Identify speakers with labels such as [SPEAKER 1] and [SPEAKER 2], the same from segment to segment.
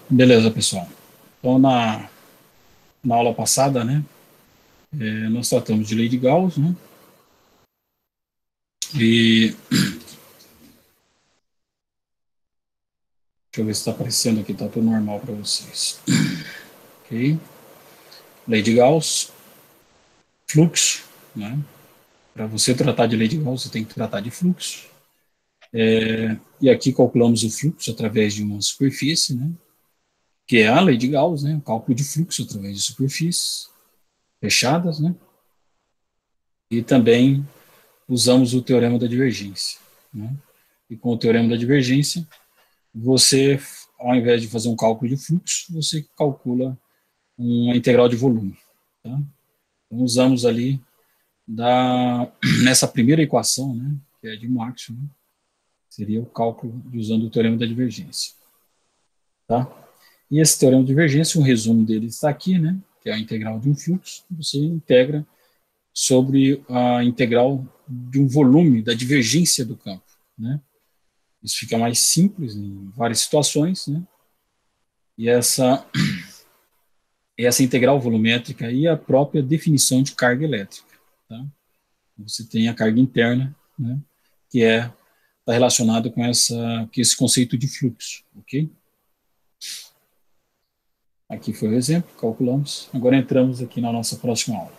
[SPEAKER 1] Beleza, pessoal. Então, na aula passada, né, nós tratamos de lei de Gauss, né, e deixa eu ver se está aparecendo aqui, está tudo normal para vocês. Ok? Lei de Gauss, fluxo, né? Para você tratar de lei de Gauss, você tem que tratar de fluxo. E aqui calculamos o fluxo através de uma superfície, né, que é a lei de Gauss, né, o cálculo de fluxo através de superfícies fechadas, né, e também usamos o teorema da divergência, né, e com o teorema da divergência, você, ao invés de fazer um cálculo de fluxo, você calcula uma integral de volume. Tá? Então, usamos ali nessa primeira equação, né, que é de Maxwell, né, seria o cálculo usando o teorema da divergência. Tá? E esse teorema de divergência, um resumo dele está aqui, né, que é a integral de um fluxo, você integra sobre a integral de um volume da divergência do campo. Né? Isso fica mais simples em várias situações, né? E essa integral volumétrica e a própria definição de carga elétrica. Tá? Você tem a carga interna, né, que está relacionado com esse conceito de fluxo, ok? Aqui foi o exemplo, calculamos. Agora entramos aqui na nossa próxima aula.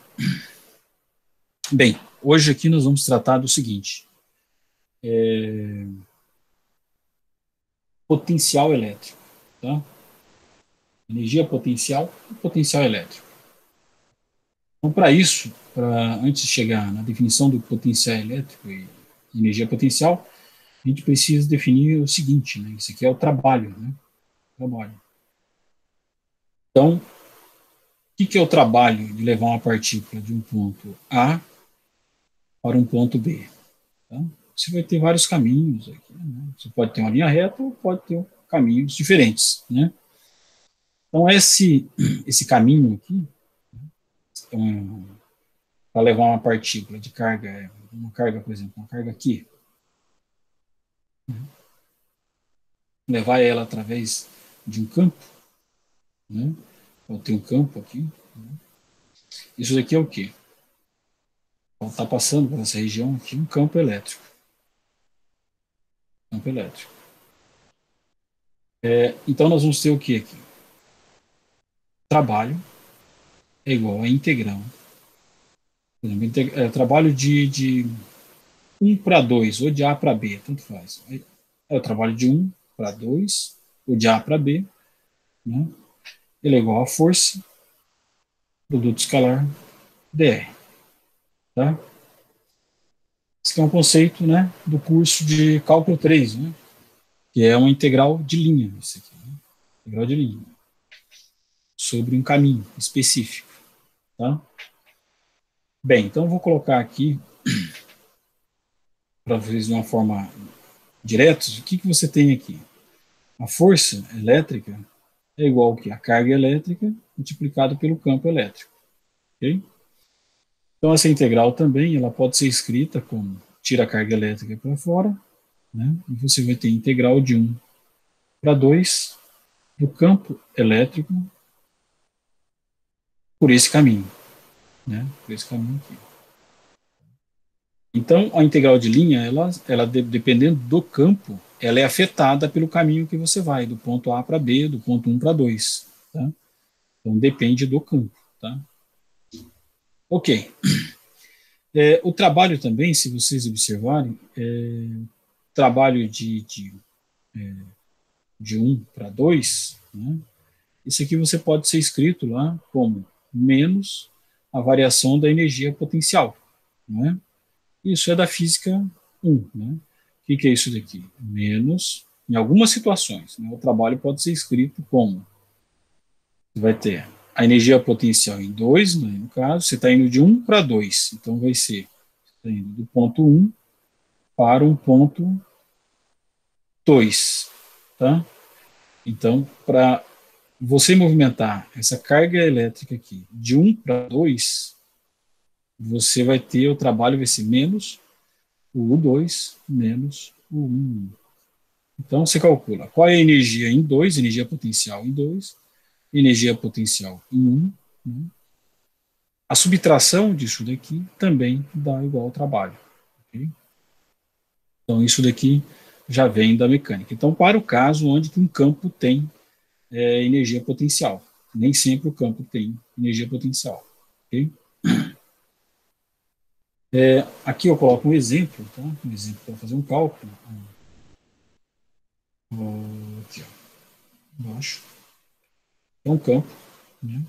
[SPEAKER 1] Bem, hoje aqui nós vamos tratar do seguinte: potencial elétrico, tá? Energia potencial e potencial elétrico. Então, para isso, antes de chegar na definição do potencial elétrico e energia potencial, a gente precisa definir o seguinte, né? Isso aqui é o trabalho, né? Trabalho. Então, o que é o trabalho de levar uma partícula de um ponto A para um ponto B? Tá? Você vai ter vários caminhos aqui, né? Você pode ter uma linha reta ou pode ter caminhos diferentes, né? Então, esse caminho aqui, então, para levar uma partícula de carga, uma carga, por exemplo, uma carga aqui, levar ela através de um campo, né? Então, tem um campo aqui. Né? Isso daqui é o quê? Está passando por essa região aqui um campo elétrico. Campo elétrico. Então, nós vamos ter o quê aqui? Trabalho é igual a integral. Por exemplo, trabalho de 1 para 2, ou de A para B, tanto faz. É o trabalho de 1 para 2, ou de A para B, né? Ele é igual a força, produto escalar, dr. Tá? Esse é um conceito, né, do curso de cálculo 3, né, que é uma integral de linha, isso aqui, né? Integral de linha, sobre um caminho específico. Tá? Bem, então eu vou colocar aqui, para vocês de uma forma direta, o que você tem aqui? A força elétrica é igual a carga elétrica multiplicado pelo campo elétrico. Okay? Então, essa integral também ela pode ser escrita como tira a carga elétrica para fora, né? E você vai ter integral de 1 para 2 do campo elétrico por esse caminho. Né? Por esse caminho aqui. Então, a integral de linha, dependendo do campo, ela é afetada pelo caminho que você vai, do ponto A para B, do ponto 1 para 2. Tá? Então, depende do campo. Tá? Ok. O trabalho também, se vocês observarem, trabalho de 1 para 2, né? Isso aqui você pode ser escrito lá como menos a variação da energia potencial. Né? Isso é da física 1. Né? O que é isso daqui? Menos, em algumas situações, né? O trabalho pode ser escrito como você vai ter a energia potencial em 2, né, no caso, você está indo de 1 para 2, então vai ser tá indo do ponto 1 para um ponto 2. Tá? Então, para você movimentar essa carga elétrica aqui de 1 para 2, você vai ter o trabalho vai ser menos o U2 menos o U1. Então, você calcula qual é a energia em 2, energia potencial em 2, energia potencial em 1. Né? A subtração disso daqui também dá igual ao trabalho. Okay? Então, isso daqui já vem da mecânica. Então, para o caso onde um campo tem energia potencial. Nem sempre o campo tem energia potencial. Okay? Aqui eu coloco um exemplo, tá? Um exemplo para fazer um cálculo. Aqui, ó, embaixo. É um campo. Né?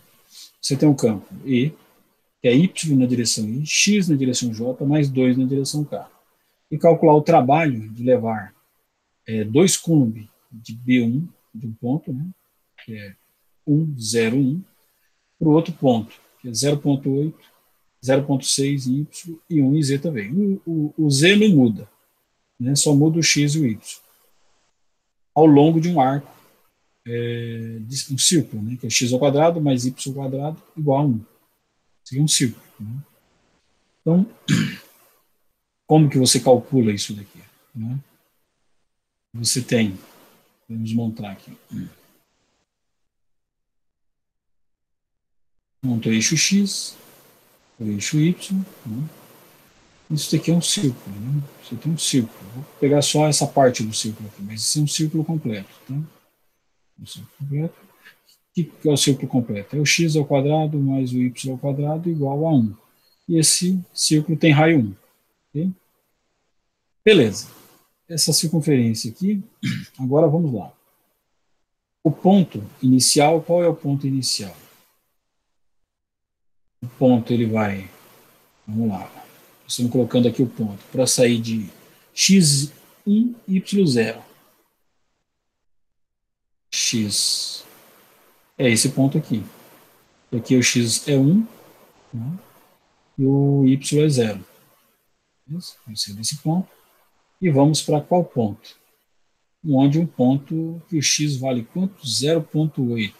[SPEAKER 1] Você tem um campo E, que é Y na direção I, X na direção J, mais 2 na direção K. E calcular o trabalho de levar 2 coulomb de B1, de um ponto, né? Que é 1, 0, 1, para o outro ponto, que é 0,8, 0,6 em Y e 1 em Z também. O Z não muda, né? Só muda o X e o Y. Ao longo de um arco, de um círculo, né? Que é x ao quadrado mais y ao quadrado igual a 1. Seria um círculo. Né? Então, como que você calcula isso daqui? Né? Você tem, vamos montar aqui, monta o eixo X, o eixo Y, né? Isso daqui é um círculo, né? Você tem um círculo. Vou pegar só essa parte do círculo aqui, mas isso é um círculo completo. Tá? Um círculo completo. O que é o círculo completo? É o x ao quadrado mais o y ao quadrado igual a 1. E esse círculo tem raio 1. Okay? Beleza. Essa circunferência aqui, agora vamos lá. O ponto inicial, qual é o ponto inicial? O ponto, ele vai, vamos lá, estamos colocando aqui o ponto, para sair de x1, y0. X é esse ponto aqui. Aqui o x é 1, né? E o y é 0. Vamos sair desse ponto. E vamos para qual ponto? Onde um ponto que o x vale quanto? 0,8.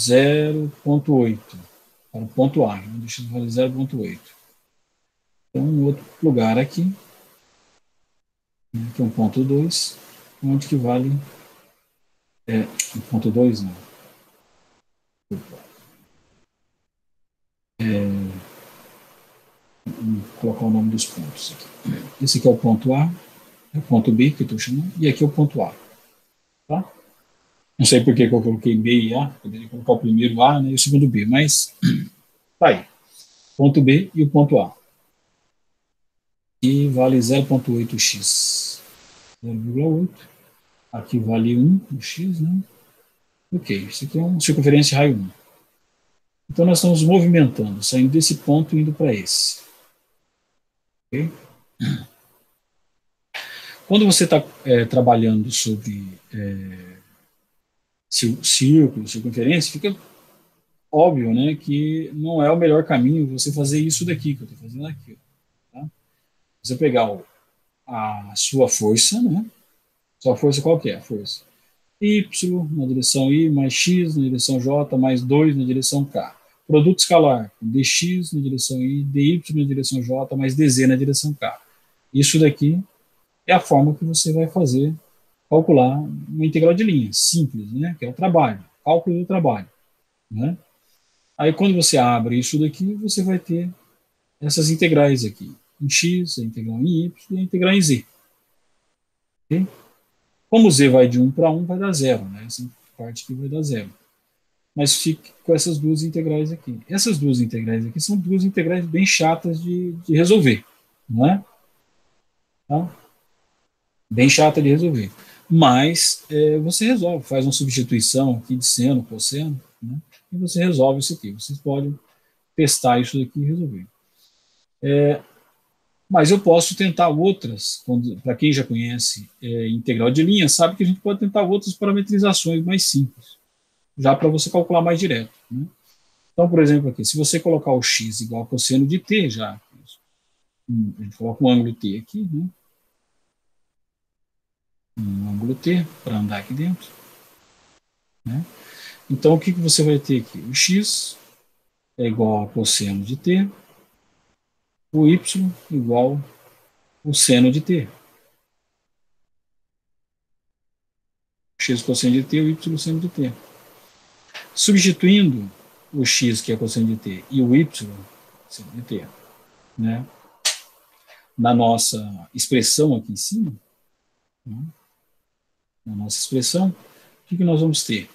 [SPEAKER 1] 0,8. Para o ponto A, onde o x vale 0,8. Então, um outro lugar aqui, né, que é um ponto 2, onde que vale... um ponto 2, não. Vou colocar o nome dos pontos aqui. Esse aqui é o ponto A, é o ponto B, que eu estou chamando, e aqui é o ponto A. Tá? Não sei por que eu coloquei B e A, poderia colocar o primeiro A, né, e o segundo B, mas tá aí. Ponto B e o ponto A. E vale 0,8x. 0,8. Aqui vale 1 o x, né? Ok, isso aqui é uma circunferência de raio 1. Então, nós estamos movimentando, saindo desse ponto e indo para esse. Okay? Quando você está trabalhando sobre círculo, circunferência, fica óbvio, né, que não é o melhor caminho você fazer isso daqui, que eu estou fazendo aqui. Tá? Você pegar a sua força, né? Sua força qual que é? A força y na direção I, mais x na direção J, mais 2 na direção K. Produto escalar, dx na direção I, dy na direção J, mais dz na direção K. Isso daqui é a forma que você vai fazer, calcular uma integral de linha, simples, né? Que é o trabalho, cálculo do trabalho. Né? Aí, quando você abre isso daqui, você vai ter essas integrais aqui. Em x, a integral em y e a integral em z. Okay? Como z vai de 1 para 1, vai dar 0. Né? Essa parte aqui vai dar 0. Mas fique com essas duas integrais aqui. Essas duas integrais aqui são duas integrais bem chatas de resolver. Não é? Tá? Bem chata de resolver. Mas você resolve, faz uma substituição aqui de seno, cosseno, né? E você resolve isso aqui. Vocês podem testar isso aqui e resolver. Mas eu posso tentar outras, para quem já conhece integral de linha, sabe que a gente pode tentar outras parametrizações mais simples, já para você calcular mais direto. Né? Então, por exemplo, aqui, se você colocar o x igual a cosseno de t, já, a gente coloca um ângulo t aqui, né? Um ângulo t, para andar aqui dentro. Né? Então, o que você vai ter aqui? O x é igual a cosseno de t, o y igual ao seno de t. x cosseno de t, o y seno de t. Substituindo o x, que é cosseno de t, e o y, seno de t, né, na nossa expressão aqui em cima, né, na nossa expressão, o que nós vamos ter?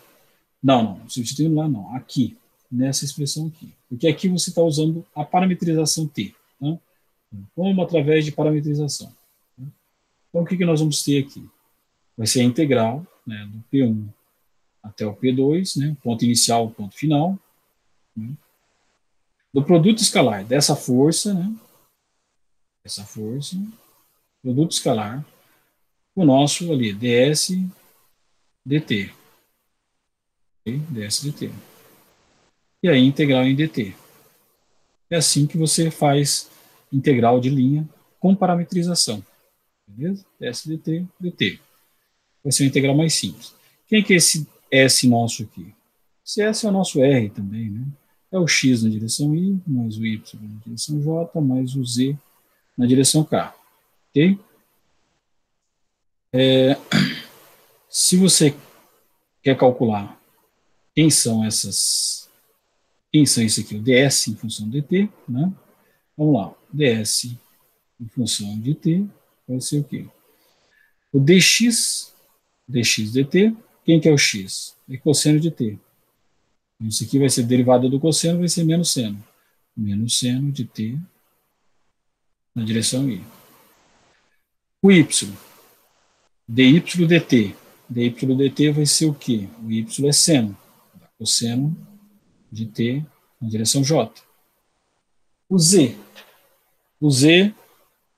[SPEAKER 1] Não, substituindo lá não, aqui, nessa expressão aqui. Porque aqui você está usando a parametrização t, né? Como através de parametrização. Né? Então, o que nós vamos ter aqui? Vai ser a integral, né, do P1 até o P2, né, ponto inicial, ponto final, né, do produto escalar dessa força, né, essa força, produto escalar, o nosso ali, ds dt. Okay? ds dt. E aí, integral em dt. É assim que você faz integral de linha com parametrização. Beleza? ds dt, dt. Vai ser uma integral mais simples. Quem que é esse S nosso aqui? Esse S é o nosso R também, né? É o X na direção I, mais o Y na direção J, mais o Z na direção K. Ok? Se você quer calcular quem são isso aqui, o ds em função de t, né? Vamos lá, ds em função de t vai ser o quê? O dx dt, quem que é o x? É cosseno de t. Isso aqui vai ser derivada do cosseno, vai ser menos seno. Menos seno de t na direção i. O y, dy dt. dy dt vai ser o quê? O y é seno. Cosseno de t na direção j. O z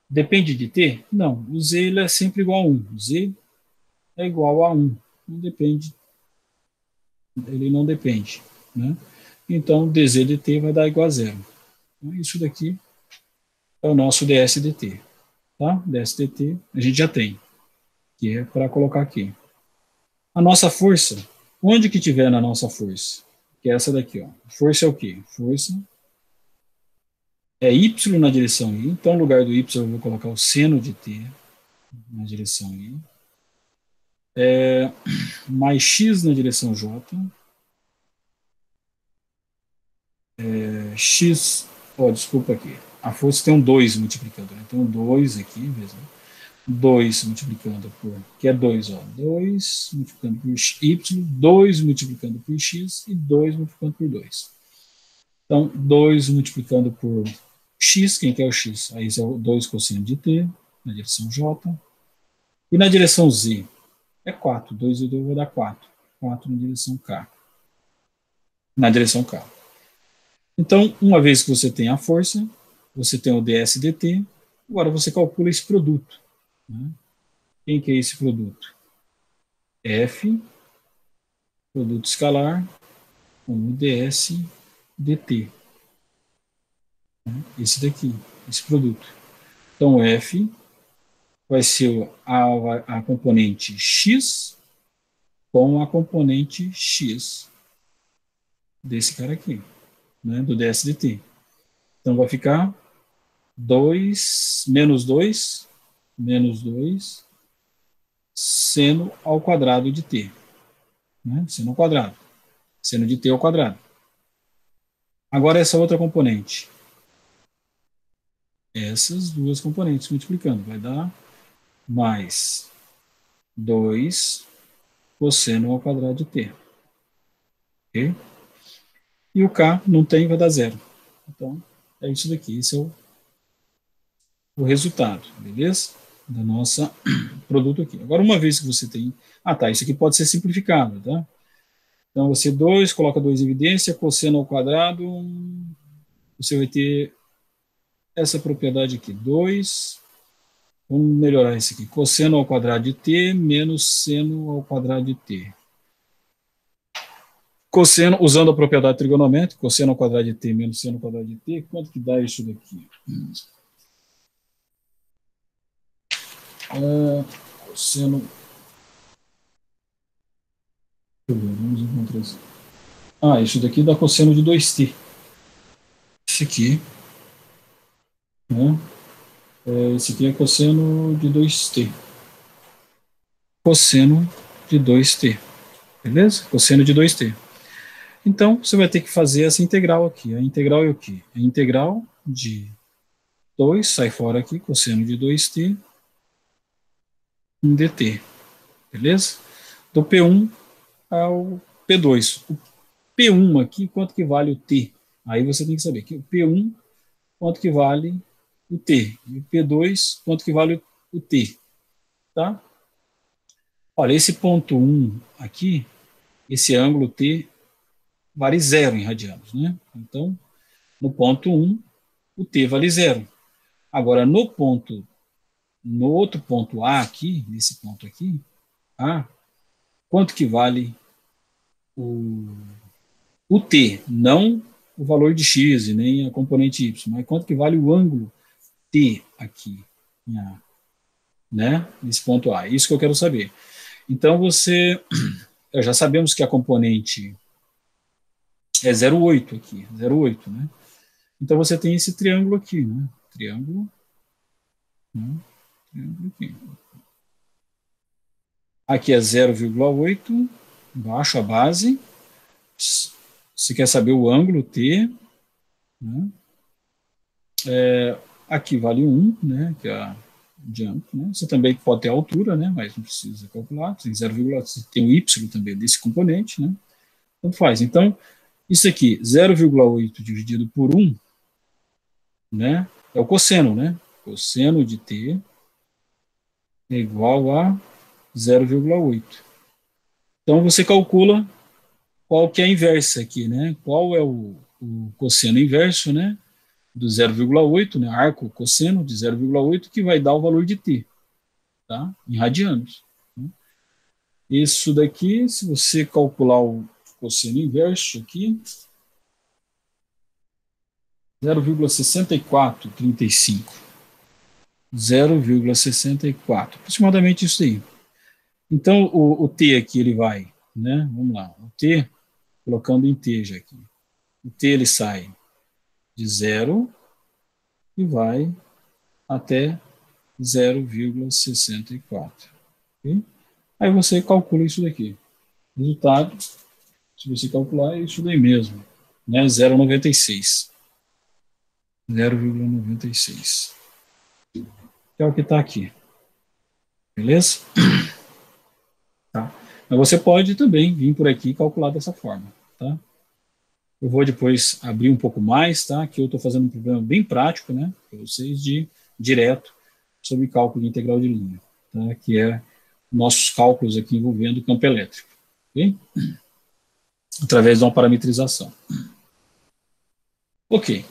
[SPEAKER 1] depende de t? Não, o z ele é sempre igual a 1. O z é igual a 1. Não depende. Ele não depende. Né? Então, dz dt vai dar igual a zero. Então, isso daqui é o nosso ds dt. Tá? ds dt a gente já tem, que é para colocar aqui. A nossa força, onde que tiver na nossa força? Que é essa daqui. Ó. Força é o quê? Força é y na direção i. Então, no lugar do y, eu vou colocar o seno de t na direção i. Mais x na direção j. X, desculpa aqui. A força tem um 2 multiplicando. Né? Tem um 2 aqui mesmo. 2 multiplicando por, que é 2, 2 multiplicando por y, 2 multiplicando por x e 2 multiplicando por 2. Então, 2 multiplicando por x, quem que é o x? Aí é o 2 cosseno de t, na direção j. E na direção z, é 4. 2 e 2 vai dar 4. 4 na direção k. Na direção k. Então, uma vez que você tem a força, você tem o ds dt, agora você calcula esse produto. Né? Quem que é esse produto? F, produto escalar, com o ds dt. Esse daqui, esse produto. Então, F vai ser a componente x com a componente x desse cara aqui, né, do ds dt. Então, vai ficar 2 menos 2 seno ao quadrado de t. Né? Seno ao quadrado. Seno de t ao quadrado. Agora, essa outra componente. Essas duas componentes multiplicando. Vai dar mais 2 cosseno ao quadrado de t. Ok? E o k não tem, vai dar zero. Então, é isso daqui. Esse é o resultado, beleza? Da nossa produto aqui. Agora, uma vez que você tem... isso aqui pode ser simplificado, tá? Então, você 2, coloca 2 em evidência, cosseno ao quadrado, você vai ter essa propriedade aqui, 2, vamos melhorar isso aqui, cosseno ao quadrado de t menos seno ao quadrado de t. Cosseno, usando a propriedade trigonométrica, cosseno ao quadrado de t menos seno ao quadrado de t, quanto que dá isso daqui? Cosseno... Vamos encontrar isso. Isso daqui dá cosseno de 2t. Esse aqui, né? Esse aqui é cosseno de 2t. Cosseno de 2t, beleza? Cosseno de 2t. Então, você vai ter que fazer essa integral aqui. A integral é o quê? A integral de 2, sai fora aqui, cosseno de 2t, em dt, beleza? Do P1 ao P2. O P1 aqui, quanto que vale o t? Aí você tem que saber que o P1, quanto que vale o t? E o P2, quanto que vale o t? Tá? Olha, esse ponto 1 aqui, esse ângulo t, vale 0 em radianos, né? Então, no ponto 1, o t vale 0. Agora, no outro ponto A aqui, nesse ponto aqui, A, quanto que vale o t? Não o valor de x e nem a componente y, mas quanto que vale o ângulo t aqui, em A, né? Nesse ponto A. Isso que eu quero saber. Então, já sabemos que a componente é 0,8 aqui, 0,8, né? Então, você tem esse triângulo aqui, né? Triângulo, né? Triângulo aqui. Aqui é 0,8, embaixo a base. Você quer saber o ângulo T, né? Aqui vale 1, né? Que é a diâmetro, né? Você também pode ter a altura, né? Mas não precisa calcular. Tem 0,8, tem o y também desse componente, né? Tanto faz. Então, isso aqui, 0,8 dividido por 1, né? É o cosseno, né? Cosseno de t é igual a 0,8. Então, você calcula qual que é a inversa aqui, né? Qual é o cosseno inverso, né? Do 0,8, né? Arco cosseno de 0,8, que vai dar o valor de t, tá? Em radianos. Isso daqui, se você calcular o cosseno inverso aqui, 0,6435. 0,64. Aproximadamente isso aí. Então, o t aqui, ele vai, né? Vamos lá. O t, colocando em t já aqui. O t, ele sai de 0 e vai até 0,64. Okay? Aí você calcula isso daqui. Resultado, se você calcular, é isso daí mesmo. Né? 0,96. 0,96. Que é o que está aqui. Beleza? Tá. Mas você pode também vir por aqui e calcular dessa forma. Tá? Eu vou depois abrir um pouco mais, tá? Que eu estou fazendo um problema bem prático, né? Para vocês de direto sobre cálculo de integral de linha, tá? Que é nossos cálculos aqui envolvendo o campo elétrico, ok? Através de uma parametrização. Ok.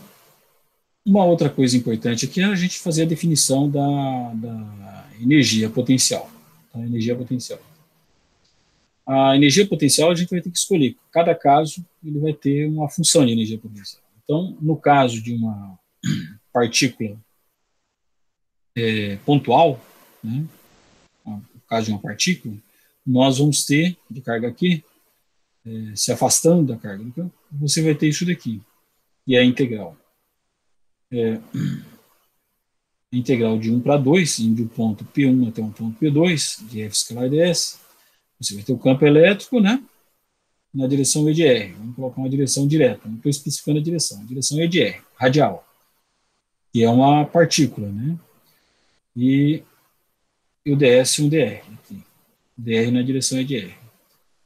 [SPEAKER 1] Uma outra coisa importante aqui é a gente fazer a definição da energia potencial. Tá? Energia potencial. A energia potencial a gente vai ter que escolher. Cada caso ele vai ter uma função de energia potencial. Então, no caso de uma partícula pontual, né, no caso de uma partícula, nós vamos ter de carga aqui, se afastando da carga do campo, você vai ter isso daqui, que é a integral. Integral de 1 para 2, indo do ponto P1 até um ponto P2, de F escalar ds. Você vai ter o campo elétrico, né, na direção E de R. Vamos colocar uma direção direta, não estou especificando a direção. A direção é de R, radial, que é uma partícula, né? E o ds e um dr. Aqui. Dr na direção é de R.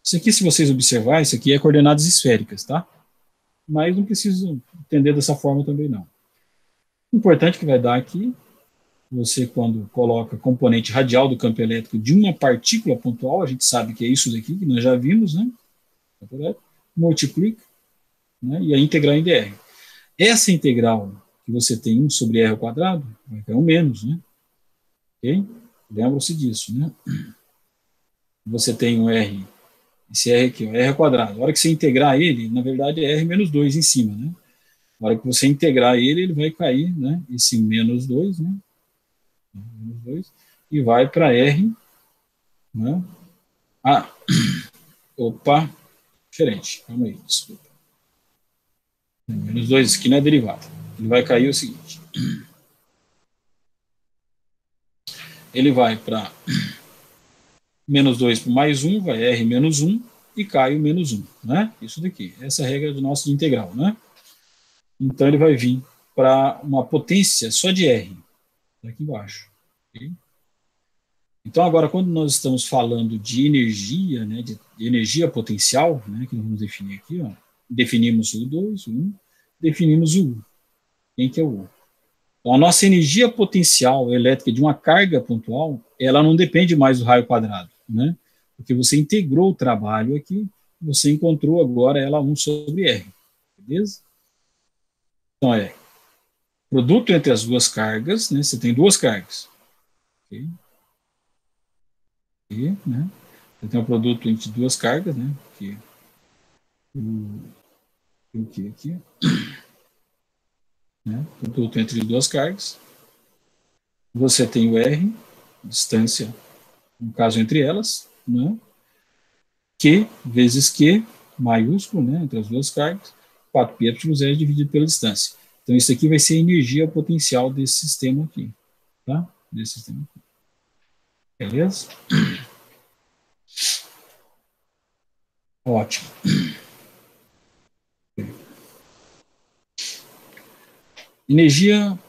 [SPEAKER 1] Isso aqui, se vocês observarem, isso aqui é coordenadas esféricas, tá? Mas não preciso entender dessa forma também, não. O importante que vai dar aqui, você quando coloca componente radial do campo elétrico de uma partícula pontual, a gente sabe que é isso daqui, que nós já vimos, né? Multiplica, né? E a integral em dr. Essa integral que você tem 1 sobre r ao quadrado, vai ter um menos, né? Ok? Lembram-se disso, né? Você tem um r, esse r aqui, o r ao quadrado. A hora que você integrar ele, na verdade é r menos 2 em cima, né? Na hora que você integrar ele, ele vai cair, né? Esse menos 2, né? Menos 2, e vai para r, né? Ah, opa, diferente, calma aí, desculpa. Menos 2 aqui não é derivada. Ele vai cair o seguinte. Ele vai para Menos 2 por mais 1, vai R menos 1, e cai o menos 1, né? Isso daqui, essa é a regra do nosso integral, né? Então, ele vai vir para uma potência só de R, aqui embaixo. Okay? Então, agora, quando nós estamos falando de energia, né, de energia potencial, né, que nós vamos definir aqui, ó, definimos o 2, o 1, definimos o U. Quem que é o U? Então, a nossa energia potencial elétrica de uma carga pontual, ela não depende mais do raio quadrado, né? Porque você integrou o trabalho aqui, você encontrou agora ela 1 sobre R, beleza? Então, é produto entre as duas cargas, né? Você tem duas cargas, ok? E, né? Você tem um produto entre duas cargas, né? Que o que aqui, né? Produto entre duas cargas. Você tem o R, distância, no caso entre elas, né? Q vezes Q, maiúsculo, né? Entre as duas cargas, 4πε0 dividido pela distância. Então, isso aqui vai ser a energia potencial desse sistema aqui, tá? Desse sistema aqui. Beleza? Ótimo. Energia,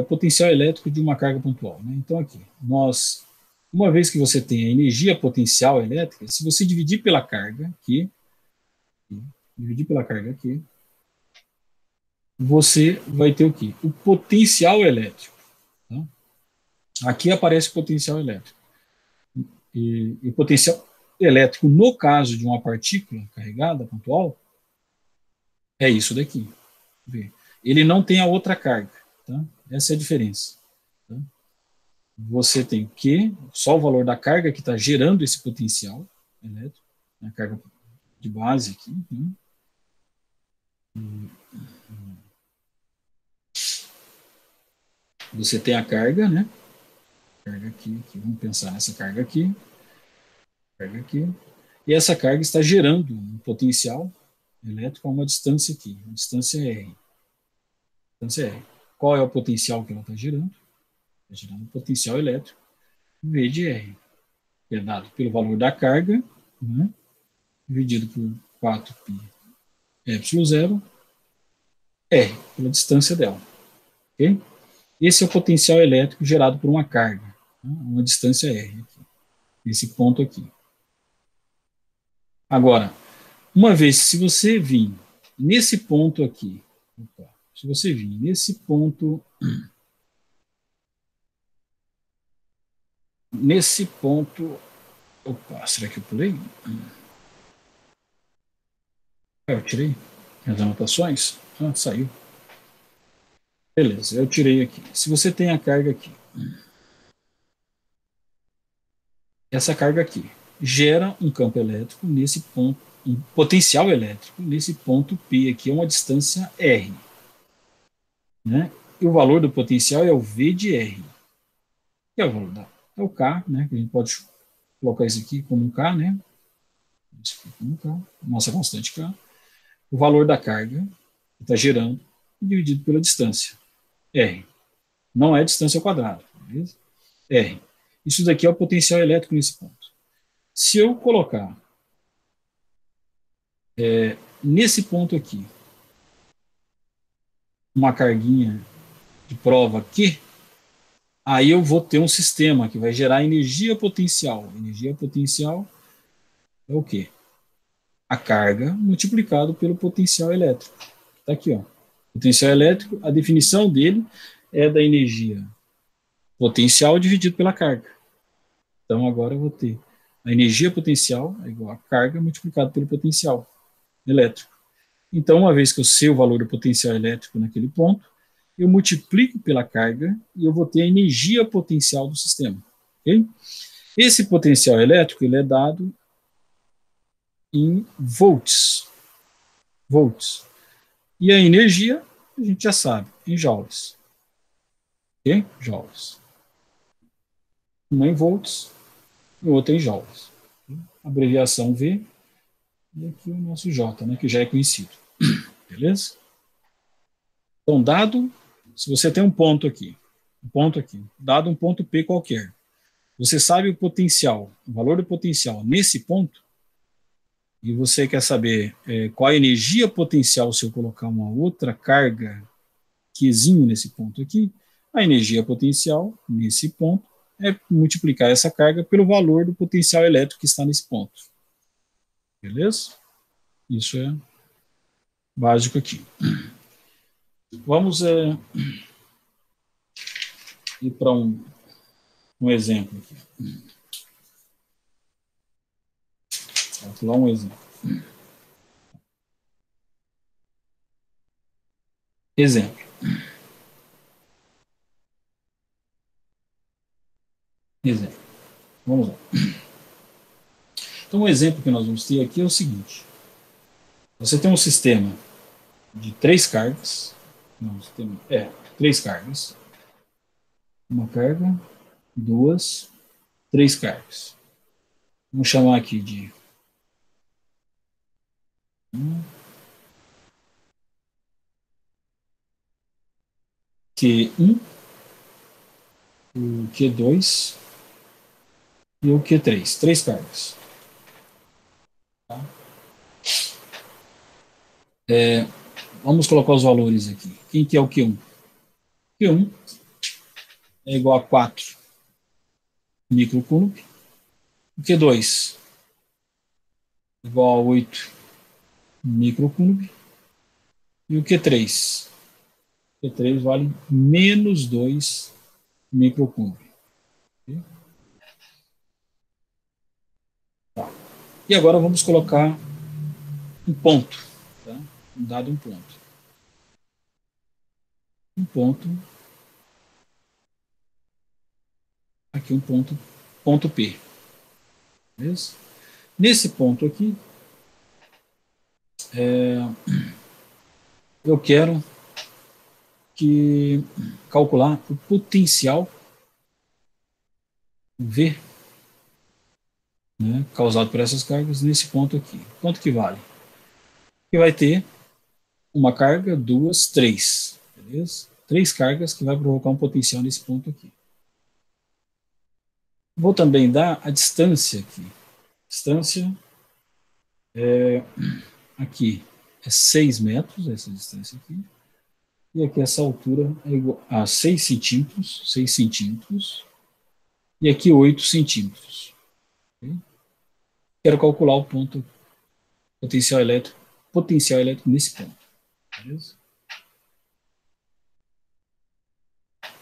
[SPEAKER 1] potencial elétrico de uma carga pontual, né? Então, aqui, uma vez que você tem a energia potencial elétrica, se você dividir pela carga aqui, você vai ter o quê? O potencial elétrico. Tá? Aqui aparece o potencial elétrico. E potencial elétrico, no caso de uma partícula carregada pontual, é isso daqui. Ele não tem a outra carga. Tá? Essa é a diferença. Tá? Você tem o Q, só o valor da carga que está gerando esse potencial elétrico, a carga de base aqui. Né? Você tem a carga, né? Carga aqui, vamos pensar nessa carga aqui. E essa carga está gerando um potencial elétrico a uma distância aqui, uma distância R. Qual é o potencial que ela está gerando? Está gerando um potencial elétrico V de R, que é dado pelo valor da carga, né, dividido por 4π ε0, R, pela distância dela. Okay? Esse é o potencial elétrico gerado por uma carga, né, uma distância R, aqui, nesse ponto aqui. Agora, uma vez, se você vir nesse ponto aqui, será que eu pulei? Eu tirei as anotações? Saiu. Beleza, eu tirei aqui. Se você tem a carga aqui, essa carga aqui gera um campo elétrico nesse ponto, um potencial elétrico nesse ponto P aqui, é uma distância R. Né? E o valor do potencial é o V de R. Que é o valor é o K, né? Que a gente pode colocar isso aqui como um K, né? Nossa constante K. O valor da carga que está gerando dividido pela distância, R. Não é distância ao quadrado, beleza? R. Isso daqui é o potencial elétrico nesse ponto. Se eu colocar nesse ponto aqui uma carguinha de prova aqui, aí eu vou ter um sistema que vai gerar energia potencial. Energia potencial é o quê? A carga multiplicado pelo potencial elétrico. Está aqui, ó. Potencial elétrico, a definição dele é da energia potencial dividido pela carga. Então, agora eu vou ter a energia potencial é igual a carga multiplicado pelo potencial elétrico. Então, uma vez que eu sei o valor do potencial elétrico naquele ponto, eu multiplico pela carga e eu vou ter a energia potencial do sistema. Okay? Esse potencial elétrico ele é dado em volts. E a energia, a gente já sabe, em joules. Ok? Joules. Uma em volts e outra em joules. Abreviação V e aqui o nosso J, né, que já é conhecido. Beleza? Então, dado, se você tem um ponto aqui, dado um ponto P qualquer, Você sabe o potencial, o valor do potencial nesse ponto, e você quer saber qual a energia potencial se eu colocar uma outra carga Qzinho nesse ponto aqui, a energia potencial nesse ponto é multiplicar essa carga pelo valor do potencial elétrico que está nesse ponto. Beleza? Isso é básico aqui. Vamos ir para um exemplo aqui. Vou dar um exemplo. Exemplo. Vamos lá. Então, o exemplo que nós vamos ter aqui é o seguinte. Você tem um sistema de 3 cargas. Não, três cargas. Uma carga, 2, 3 cargas. Vamos chamar aqui de Q1, o Q2 e o Q3. 3 cargas. Tá? Vamos colocar os valores aqui. Quem que é o Q1? Q1 é igual a 4 microcoulomb. O Q2 é igual a 8 microcoulomb. E o Q3? O Q3 vale menos 2 microcoulomb. Tá. E agora vamos colocar um ponto. Tá? Dado um ponto. Um ponto. Aqui um ponto P. Beleza? Nesse ponto aqui, eu quero calcular o potencial V, né, causado por essas cargas nesse ponto aqui. Quanto que vale? Que vai ter uma carga, 2, 3. Beleza? 3 cargas que vai provocar um potencial nesse ponto aqui. Vou também dar a distância aqui. Distância aqui é 6 metros, essa distância aqui. E aqui essa altura é igual a 6 centímetros, 6 centímetros. E aqui 8 centímetros. Okay? Quero calcular o ponto potencial elétrico nesse ponto. Beleza?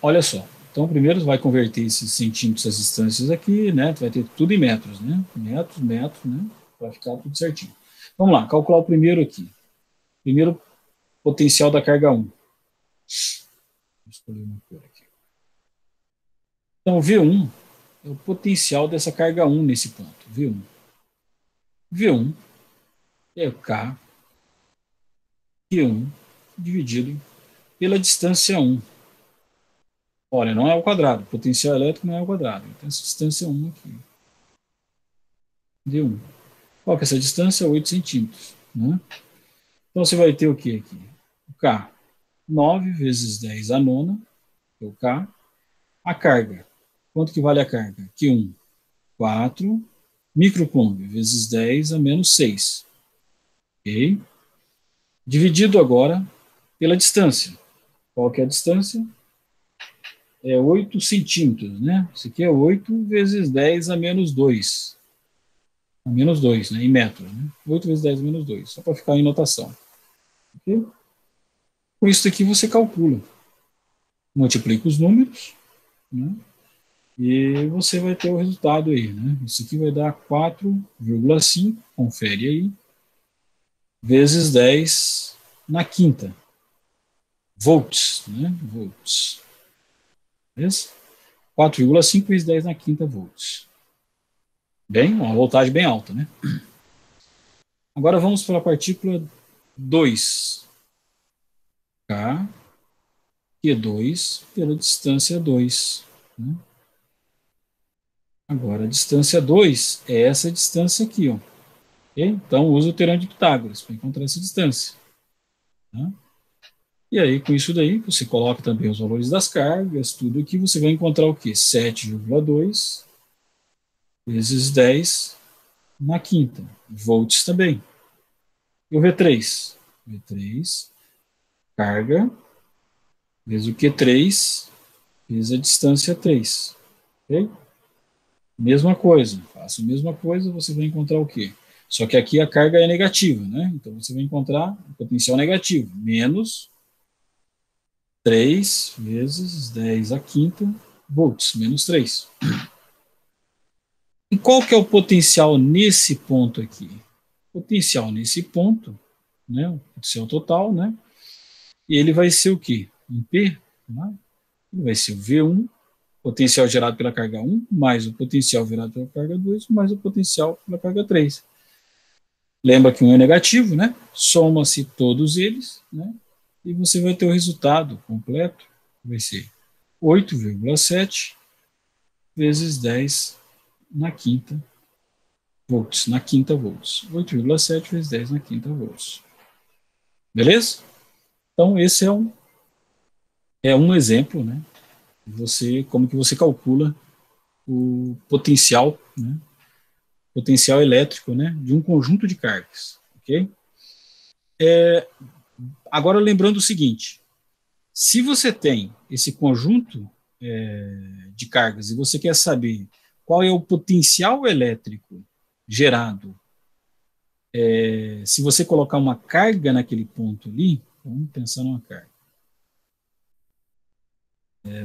[SPEAKER 1] Olha só. Então, primeiro vai converter esses centímetros, as distâncias aqui, né? Vai ter tudo em metros, né? Metros, né? Para ficar tudo certinho. Vamos lá, calcular o primeiro aqui. Primeiro, potencial da carga 1. Vou escolher uma cor aqui. Então, V1 é o potencial dessa carga 1 nesse ponto. V1. V1 é o K Q1 dividido pela distância 1. Olha, não é ao quadrado. O potencial elétrico não é ao quadrado. Então, essa distância 1 aqui. D1. Qual que é essa distância? 8 centímetros. Né? Então, você vai ter o que aqui? O K. 9 vezes 10 a nona. É o K. A carga. Quanto que vale a carga? Q1. 4 microcoulomb vezes 10 a menos 6. Ok? Dividido agora pela distância. Qual que é a distância? É 8 centímetros, né? Isso aqui é 8 vezes 10 a menos 2. A menos 2, né? Em metros, né? 8 vezes 10 a menos 2, só para ficar em notação. Okay? Com isso aqui você calcula. Multiplica os números, né? E você vai ter o resultado aí, né? Isso aqui vai dar 4,5, confere aí, vezes 10 na quinta. Volts, né? Volts. Beleza? 4,5 vezes 10 na quinta volts. Bem, uma voltagem bem alta, né? Agora vamos para a partícula 2. K, Q2 pela distância 2. Né? Agora, a distância 2 é essa distância aqui. Ó. Okay? Então, usa o teorema de Pitágoras para encontrar essa distância. Né? E aí, com isso daí, você coloca também os valores das cargas, tudo aqui, você vai encontrar o quê? 7,2 vezes 10 na quinta, volts também. E o V3? V3, carga, vezes o Q3, vezes a distância 3. Ok? Mesma coisa, faço a mesma coisa, você vai encontrar o quê? Só que aqui a carga é negativa, né? Então você vai encontrar o potencial negativo, menos 3 vezes 10 a quinta volts, menos 3. E qual que é o potencial nesse ponto aqui? O potencial nesse ponto, né? O potencial total, né? E ele vai ser o quê? Um P, né? Ele vai ser o V1, potencial gerado pela carga 1, mais o potencial gerado pela carga 2, mais o potencial pela carga 3. Lembra que um é negativo, né? Soma-se todos eles, né? E você vai ter o resultado completo, vai ser 8,7 vezes 10 na quinta volts, 8,7 vezes 10 na quinta volts. Beleza? Então, esse é um exemplo, né? Como que você calcula o potencial, né? Potencial elétrico, né? De um conjunto de cargas, ok? Agora, lembrando o seguinte, se você tem esse conjunto de cargas e você quer saber qual é o potencial elétrico gerado se você colocar uma carga naquele ponto ali, vamos pensar numa carga.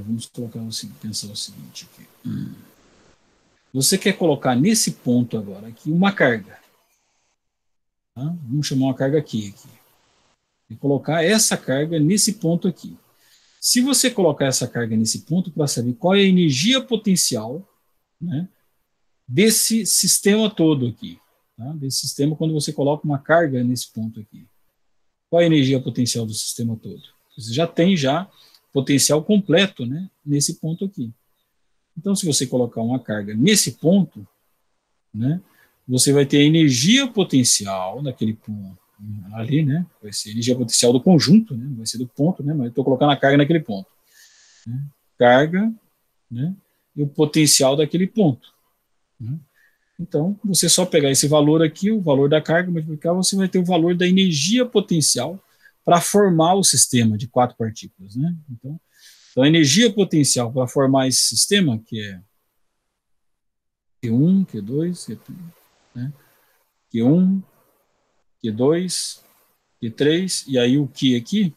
[SPEAKER 1] Vamos pensar o seguinte aqui. Você quer colocar nesse ponto agora aqui uma carga. Tá? Vamos chamar uma carga aqui. E colocar essa carga nesse ponto aqui. Se você colocar essa carga nesse ponto para saber qual é a energia potencial, né, desse sistema todo aqui, tá? Desse sistema quando você coloca uma carga nesse ponto aqui. Qual é a energia potencial do sistema todo? Você já tem potencial completo, né, nesse ponto aqui. Então, se você colocar uma carga nesse ponto, né, você vai ter a energia potencial daquele ponto ali, né, vai ser a energia potencial do conjunto, né, vai ser do ponto, né, mas eu estou colocando a carga naquele ponto. Né, carga, né, e o potencial daquele ponto. Né. Então, você só pegar esse valor aqui, o valor da carga, multiplicar, você vai ter o valor da energia potencial para formar o sistema de 4 partículas. Né? Então, a energia potencial para formar esse sistema, que é Q1, Q2, Q3, né? Q1, Q2, Q3, e aí o Q aqui,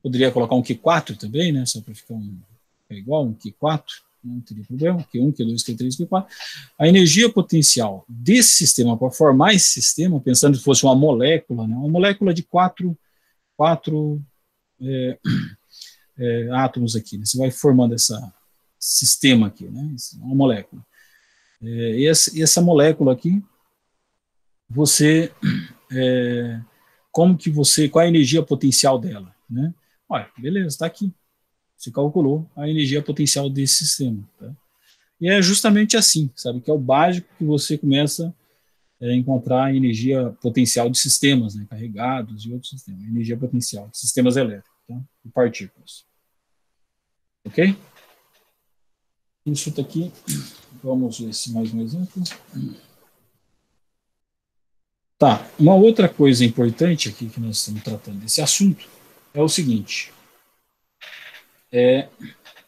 [SPEAKER 1] poderia colocar um Q4 também, né? Só para ficar igual, um Q4, não teria problema, Q1, Q2, Q3, Q4. A energia potencial desse sistema, para formar esse sistema, pensando que fosse uma molécula, né? Uma molécula de quatro átomos aqui, né? Você vai formando esse sistema aqui, né? Uma molécula. E essa molécula aqui, você, qual é a energia potencial dela, né? Olha, beleza, está aqui. Você calculou a energia potencial desse sistema, tá? E é justamente assim, sabe, que é o básico que você começa a encontrar a energia potencial de sistemas, né, carregados e outros sistemas, energia potencial de sistemas elétricos, tá? De partículas. Ok? Isso aqui, vamos ver se mais um exemplo. Tá, uma outra coisa importante aqui que nós estamos tratando desse assunto é o seguinte,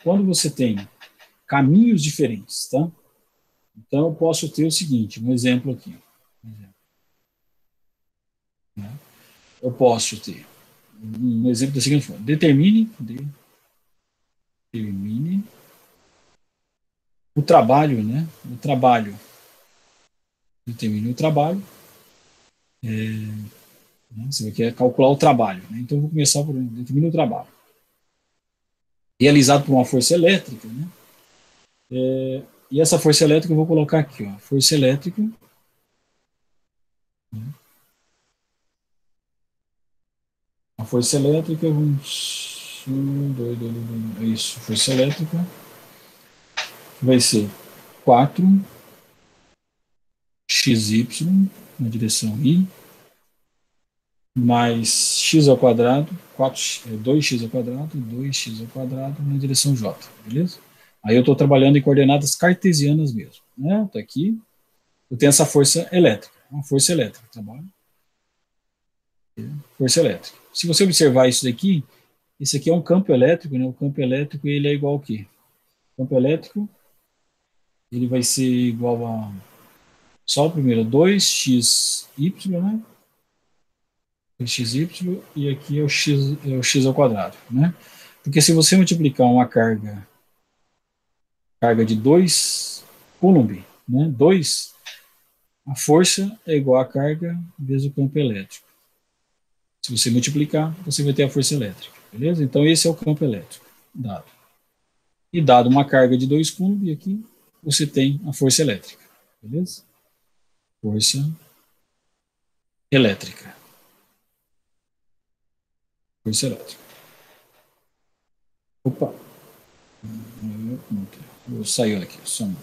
[SPEAKER 1] quando você tem caminhos diferentes, tá? Então eu posso ter o seguinte, um exemplo aqui. Eu posso ter um exemplo da seguinte forma, determine o trabalho, né? Determine o trabalho, né? Você quer calcular o trabalho, né? Então eu vou começar por determine o trabalho. Realizado por uma força elétrica, né? E essa força elétrica eu vou colocar aqui, ó, força elétrica, né? A força elétrica, isso, força elétrica vai ser 4xy na direção I, mais x ao quadrado, 2x ao quadrado, 2x ao quadrado na direção J, beleza? Aí eu estou trabalhando em coordenadas cartesianas mesmo. né? Está aqui. Eu tenho essa força elétrica, uma força elétrica, tá bom? Força elétrica. Se você observar isso daqui, esse aqui é um campo elétrico, né? O campo elétrico ele é igual ao quê? O campo elétrico ele vai ser igual a só o primeiro 2xy, né? 2xy e aqui é o x ao quadrado, né? Porque se você multiplicar uma carga de 2 Coulomb, né? 2, a força é igual a carga vezes o campo elétrico. Se você multiplicar, você vai ter a força elétrica, beleza? Então esse é o campo elétrico dado. E dado uma carga de 2 Coulomb, aqui você tem a força elétrica, beleza? Força elétrica. Força elétrica. Opa. Saiu aqui, só um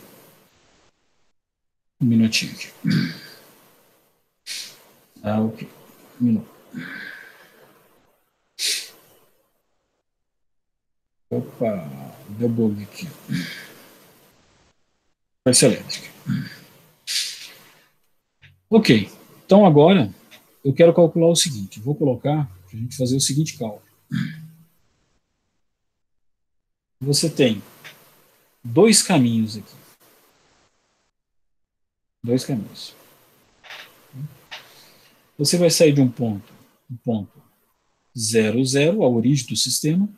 [SPEAKER 1] minutinho aqui. Ah, ok. Um minuto. Opa, deu bug aqui. Força elétrica. Ok, então agora eu quero calcular o seguinte. Vou colocar para a gente fazer o seguinte cálculo. Você tem dois caminhos aqui. Dois caminhos. Você vai sair de um ponto 0, 0, a origem do sistema,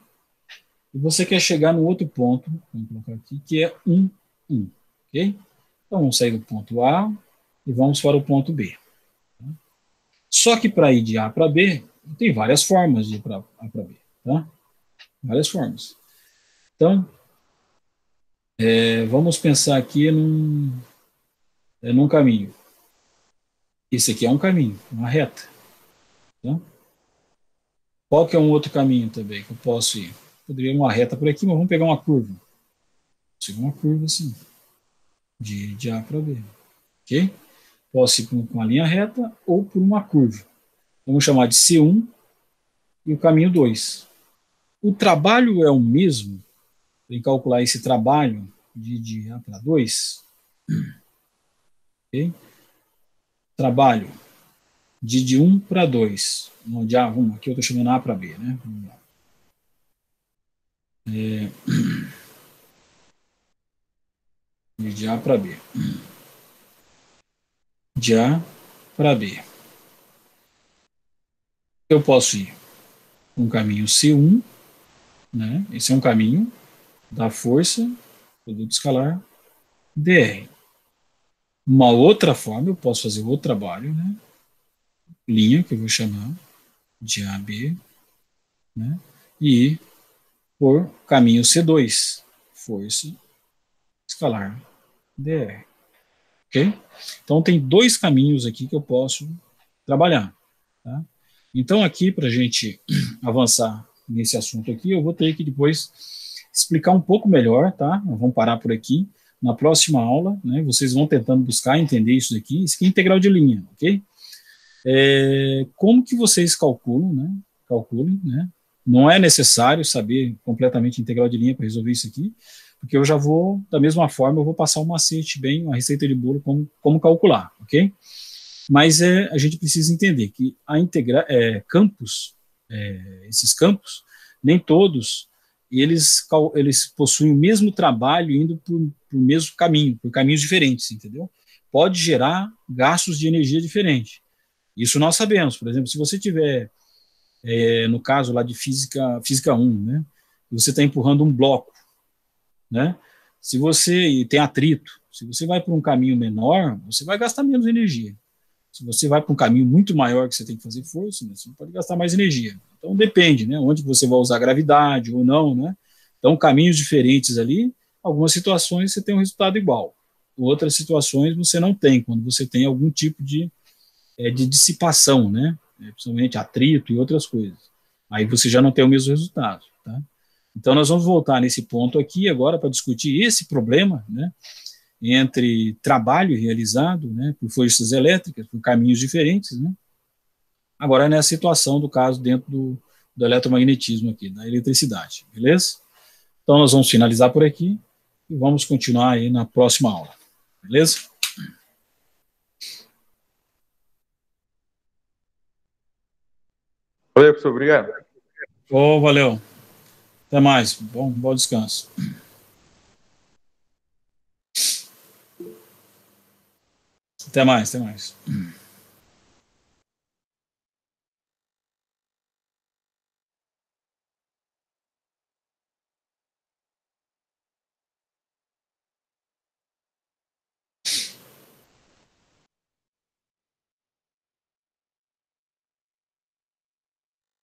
[SPEAKER 1] e você quer chegar no outro ponto, vamos colocar aqui, que é 1, 1. Ok? Então vamos sair do ponto A e vamos para o ponto B. Só que para ir de A para B, tem várias formas de ir para A para B. Tá? Várias formas. Então, vamos pensar aqui num caminho. Esse aqui é um caminho, uma reta. Tá? Qual que é um outro caminho também que eu posso ir? Poderia ir uma reta por aqui, mas vamos pegar uma curva. Siga uma curva assim, de A para B. Ok? Posso ir com uma linha reta ou por uma curva. Vamos chamar de C1 e o caminho 2. O trabalho é o mesmo, em calcular esse trabalho de A para 2. Okay? Trabalho de 1 para 2. Onde aqui eu estou chamando A para B. Né? Vamos lá. De A para B. De A para B. Eu posso ir com o caminho C1, né? Esse é um caminho da força, produto escalar, dr. Uma outra forma, eu posso fazer outro trabalho, né? Linha, que eu vou chamar de AB, né? E ir por caminho C2, força escalar dr. Ok? Então, tem dois caminhos aqui que eu posso trabalhar. Tá? Então, aqui, para a gente avançar nesse assunto aqui, eu vou ter que depois explicar um pouco melhor, tá? Vamos parar por aqui. Na próxima aula, né, vocês vão tentando buscar entender isso daqui. Isso aqui é integral de linha, ok? Como que vocês calculam, né? Calculem, né? Não é necessário saber completamente integral de linha para resolver isso aqui, porque eu já vou, da mesma forma, eu vou passar um macete bem, uma receita de bolo, como calcular, ok? Mas a gente precisa entender que campos, esses campos, nem todos, eles possuem o mesmo trabalho indo por mesmo caminho, por caminhos diferentes, entendeu? Pode gerar gastos de energia diferentes. Isso nós sabemos. Por exemplo, se você tiver, no caso lá de física 1, né, você está empurrando um bloco, né? Se você tem atrito, se você vai por um caminho menor, você vai gastar menos energia. Se você vai para um caminho muito maior que você tem que fazer força, né, você pode gastar mais energia. Então depende, né? Onde você vai usar gravidade ou não, né? Então caminhos diferentes ali, algumas situações você tem um resultado igual. Outras situações você não tem, quando você tem algum tipo de dissipação, né? Principalmente atrito e outras coisas. Aí você já não tem o mesmo resultado, tá? Então nós vamos voltar nesse ponto aqui agora para discutir esse problema, né? Entre trabalho realizado, né, por forças elétricas, por caminhos diferentes, né? Agora nessa situação do caso dentro do eletromagnetismo aqui, da eletricidade, beleza? Então nós vamos finalizar por aqui e vamos continuar aí na próxima aula. Beleza?
[SPEAKER 2] Valeu, professor. Obrigado.
[SPEAKER 1] Oh, valeu. Até mais. Bom descanso. Até mais.